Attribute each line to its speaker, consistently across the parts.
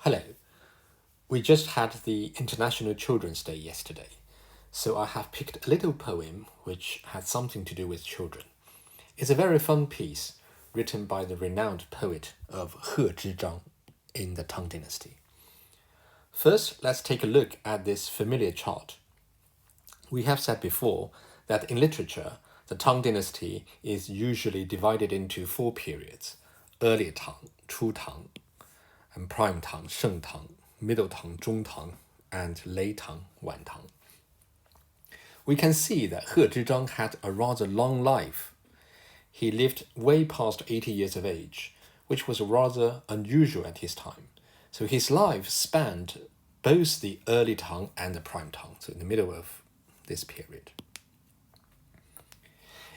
Speaker 1: Hello. We just had the International Children's Day yesterday, so I have picked a little poem which had something to do with children. It's a very fun piece written by the renowned poet of He Zhizhang in the Tang Dynasty. First, let's take a look at this familiar chart. We have said before that in literature, the Tang Dynasty is usually divided into 4 periods: Early Tang, Chu Tang, and Prime Tang, Sheng Tang, Middle Tang, Zhong Tang, and Late Tang, Wan Tang. We can see that He Zhizhang had a rather long life. He lived way past 80 years of age, which was rather unusual at his time. So his life spanned both the early Tang and the Prime Tang, so in the middle of this period.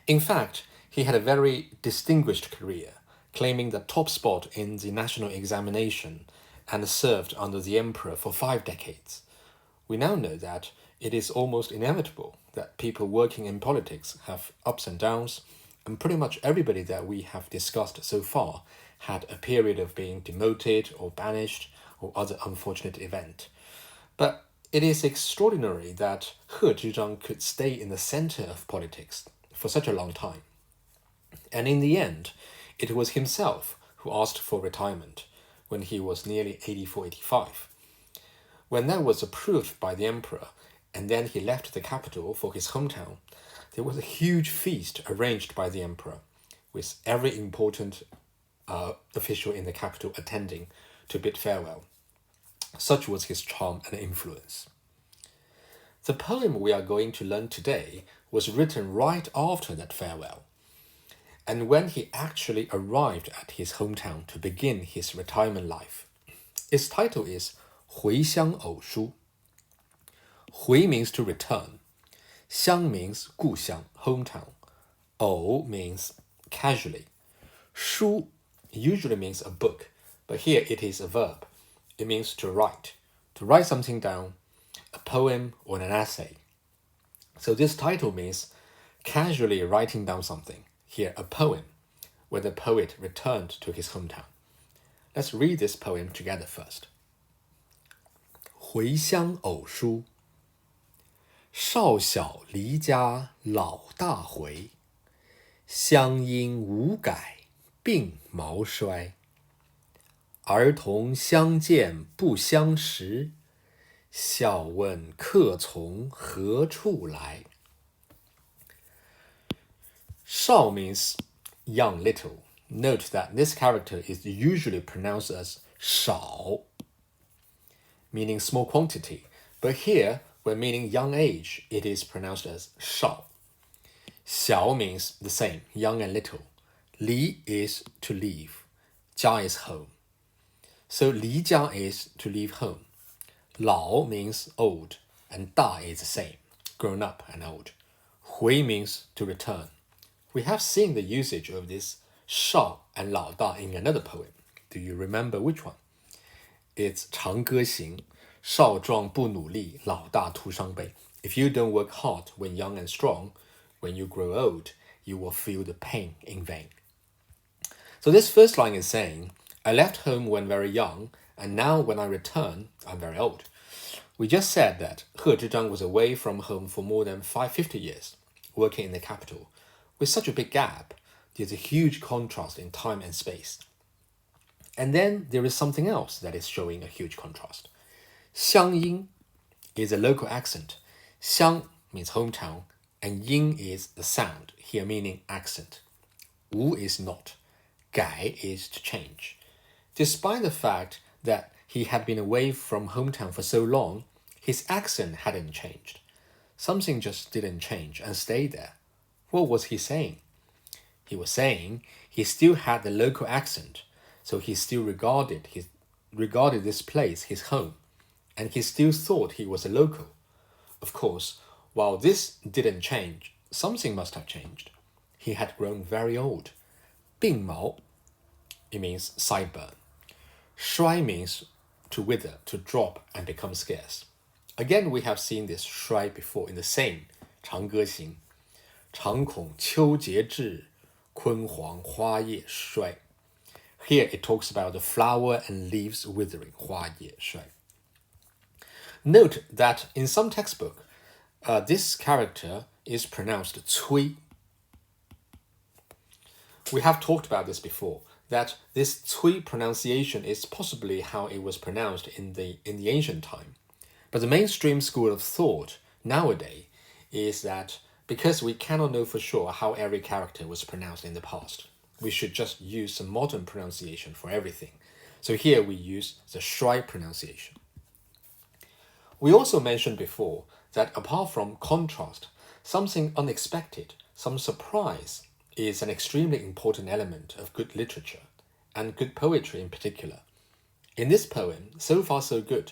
Speaker 1: In fact, he had a very distinguished career, claiming the top spot in the national examination and served under the emperor for 5 decades. We now know that it is almost inevitable that people working in politics have ups and downs, and pretty much everybody that we have discussed so far had a period of being demoted or banished or other unfortunate event. But it is extraordinary that He Zhizhang could stay in the center of politics for such a long time. And in the end, it was himself who asked for retirement when he was nearly 84-85. When that was approved by the emperor, and then he left the capital for his hometown, there was a huge feast arranged by the emperor, with every important official in the capital attending to bid farewell. Such was his charm and influence. The poem we are going to learn today was written right after that farewell. And when he actually arrived at his hometown to begin his retirement life. Its title is 回乡偶书. 回 means to return. 乡 means 故乡, hometown. 偶 means casually. 书 usually means a book, but here it is a verb. It means to write something down, a poem or an essay. So this title means casually writing down something. Here, a poem, where the poet returned to his hometown. Let's read this poem together first. 回乡偶书，少小离家老大回，乡音无改鬓毛衰。儿童相见不相识，笑问客从何处来。Shao means young, little. Note that this character is usually pronounced as 少, meaning small quantity, but here, when meaning young age, it is pronounced as 少. 小 means the same, young and little. 离 is to leave. 家 is home. So 离家 is to leave home. 老 means old, and 大 is the same, grown up and old. 回 means to return. We have seen the usage of this 少 and 老大 in another poem. Do you remember which one? It's 长歌行, 少壮不努力, 老大徒伤悲. If you don't work hard when young and strong, when you grow old, you will feel the pain in vain. So this first line is saying, I left home when very young, and now when I return, I'm very old. We just said that He Zhizhang was away from home for more than 550 years, working in the capital. With such a big gap, there's a huge contrast in time and space. And then there is something else that is showing a huge contrast. 乡音 is a local accent. 乡 means hometown, and 音 is the sound, here meaning accent. 无 is not. 改 is to change. Despite the fact that he had been away from hometown for so long, his accent hadn't changed. Something just didn't change and stayed there. What was he saying? He was saying he still had the local accent, so he still regarded this place his home, and he still thought he was a local. Of course, while this didn't change, something must have changed. He had grown very old. 鬓毛, it means sideburn. 衰 means to wither, to drop and become scarce. Again, we have seen this 衰 before in the same 长歌行. 常恐秋节至，昆黄花叶衰. Here it talks about the flower and leaves withering, 花叶衰. Note that in some textbook, this character is pronounced 催. We have talked about this before, that this 催 pronunciation is possibly how it was pronounced in the ancient time. But the mainstream school of thought nowadays is that because we cannot know for sure how every character was pronounced in the past, we should just use some modern pronunciation for everything. So here we use the shui pronunciation. We also mentioned before that apart from contrast, something unexpected, some surprise, is an extremely important element of good literature, and good poetry in particular. In this poem, so far so good.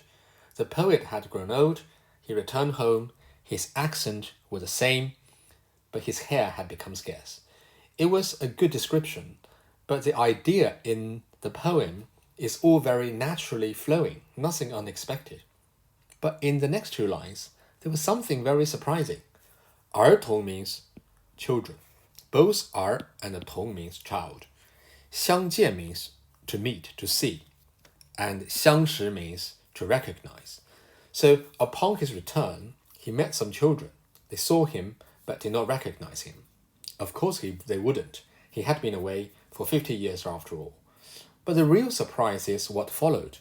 Speaker 1: The poet had grown old, he returned home, his accent was the same, but his hair had become scarce. It was a good description, but the idea in the poem is all very naturally flowing, nothing unexpected. But in the next two lines, there was something very surprising. 儿童 means children. Both 儿 and 童 means child. 相见 means to meet, to see. And 相识 means to recognize. So upon his return, he met some children. They saw him, but did not recognize him. Of course they wouldn't. He had been away for 50 years after all. But the real surprise is what followed.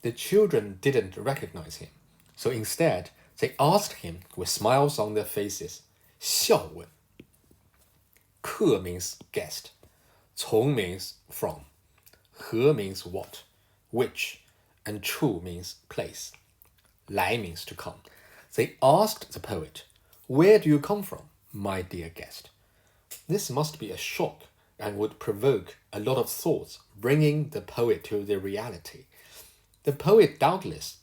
Speaker 1: The children didn't recognize him. So instead, they asked him with smiles on their faces, 笑问. 客 means guest. 从 means from. 何 means what, which. And 处 means place. 来 means to come. They asked the poet, where do you come from, my dear guest? This must be a shock and would provoke a lot of thoughts, bringing the poet to the reality. The poet doubtless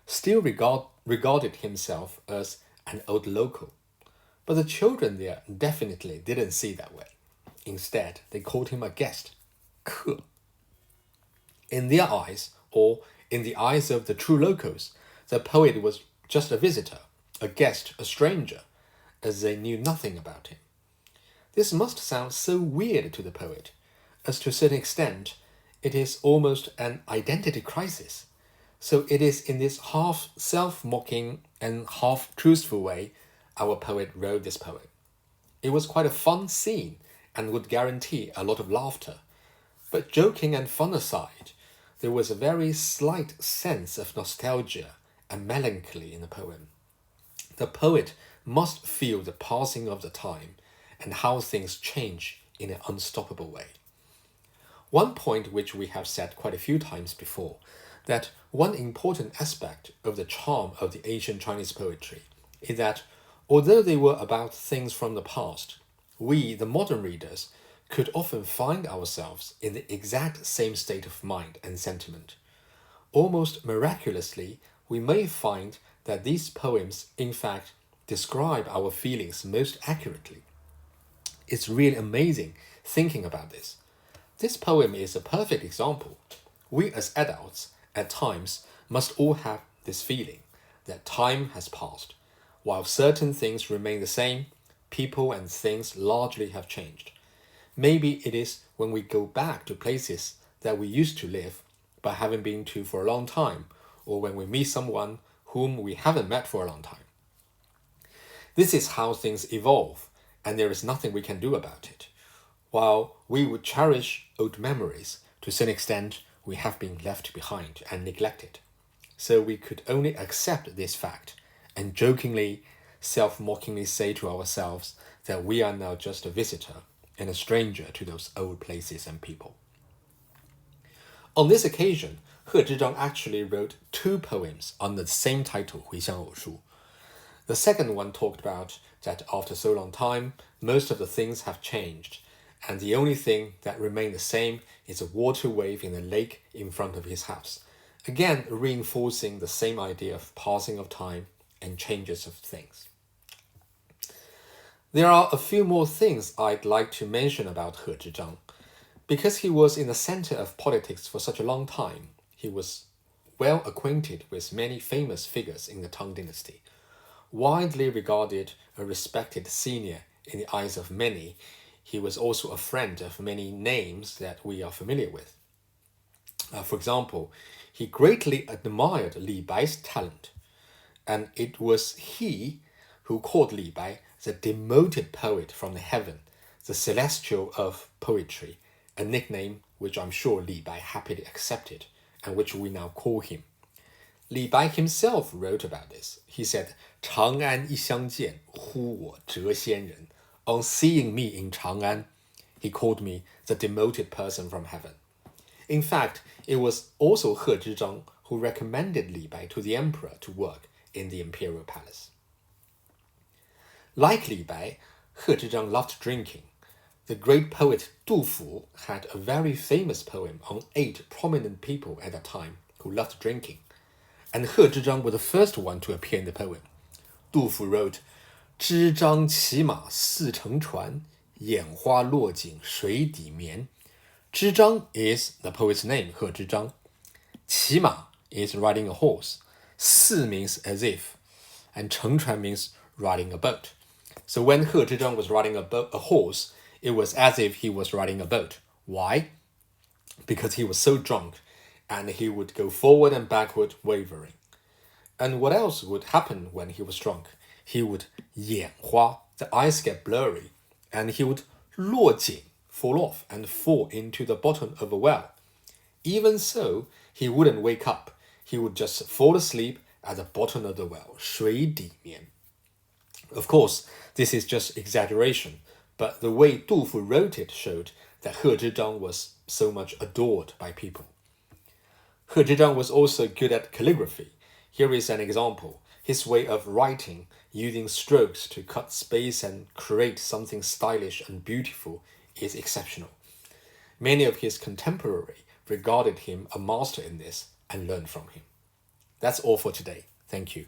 Speaker 1: still regarded himself as an old local. But the children there definitely didn't see that way. Instead, they called him a guest, 客. In their eyes, or in the eyes of the true locals, the poet was just a visitor, a guest, a stranger, as they knew nothing about him. This must sound so weird to the poet, as to a certain extent, it is almost an identity crisis. So it is in this half self-mocking and half truthful way our poet wrote this poem. It was quite a fun scene and would guarantee a lot of laughter. But joking and fun aside, there was a very slight sense of nostalgia and melancholy in the poem. The poet must feel the passing of the time and how things change in an unstoppable way. One point which we have said quite a few times before, that one important aspect of the charm of the ancient Chinese poetry is that although they were about things from the past, we, the modern readers, could often find ourselves in the exact same state of mind and sentiment. Almost miraculously, we may find that these poems, in fact, describe our feelings most accurately. It's really amazing thinking about this. This poem is a perfect example. We as adults, at times, must all have this feeling that time has passed. While certain things remain the same, people and things largely have changed. Maybe it is when we go back to places that we used to live but haven't been to for a long time, or when we meet someone whom we haven't met for a long time. This is how things evolve, and there is nothing we can do about it. While we would cherish old memories, to some extent we have been left behind and neglected. So we could only accept this fact and jokingly, self-mockingly say to ourselves that we are now just a visitor and a stranger to those old places and people. On this occasion, He Zhizhang actually wrote two poems under the same title, 回乡偶书. The second one talked about that after so long time, most of the things have changed, and the only thing that remained the same is a water wave in the lake in front of his house, again reinforcing the same idea of passing of time and changes of things. There are a few more things I'd like to mention about He Zhizhang. Because he was in the center of politics for such a long time, he was well acquainted with many famous figures in the Tang dynasty. Widely regarded a respected senior in the eyes of many, he was also a friend of many names that we are familiar with. For example, he greatly admired Li Bai's talent, and it was he who called Li Bai the demoted poet from the heaven, the celestial of poetry, a nickname which I'm sure Li Bai happily accepted, and which we now call him. Li Bai himself wrote about this. He said, 长安一相见，呼我谪仙人. On seeing me in Chang'an, he called me the demoted person from heaven. In fact, it was also He Zhizhang who recommended Li Bai to the emperor to work in the imperial palace. Like Li Bai, He Zhizhang loved drinking. The great poet Du Fu had a very famous poem on 8 prominent people at that time who loved drinking. And He Zhizhang was the first one to appear in the poem. Du Fu wrote, 支张骑马似乘船，眼花落井水底眠. 支张 is the poet's name, He Zhizhang. 骑马 is riding a horse. 似 means as if. And 乘船 means riding a boat. So when He Zhizhang was riding a horse, it was as if he was riding a boat. Why? Because he was so drunk, and he would go forward and backward, wavering. And what else would happen when he was drunk? He would 眼花, the eyes get blurry, and he would 落井, fall off and fall into the bottom of a well. Even so, he wouldn't wake up. He would just fall asleep at the bottom of the well, 水底眠. Of course, this is just exaggeration, but the way Du Fu wrote it showed that He Zhizhang was so much adored by people. He Zhizhang was also good at calligraphy. Here is an example. His way of writing, using strokes to cut space and create something stylish and beautiful, is exceptional. Many of his contemporaries regarded him a master in this and learned from him. That's all for today. Thank you.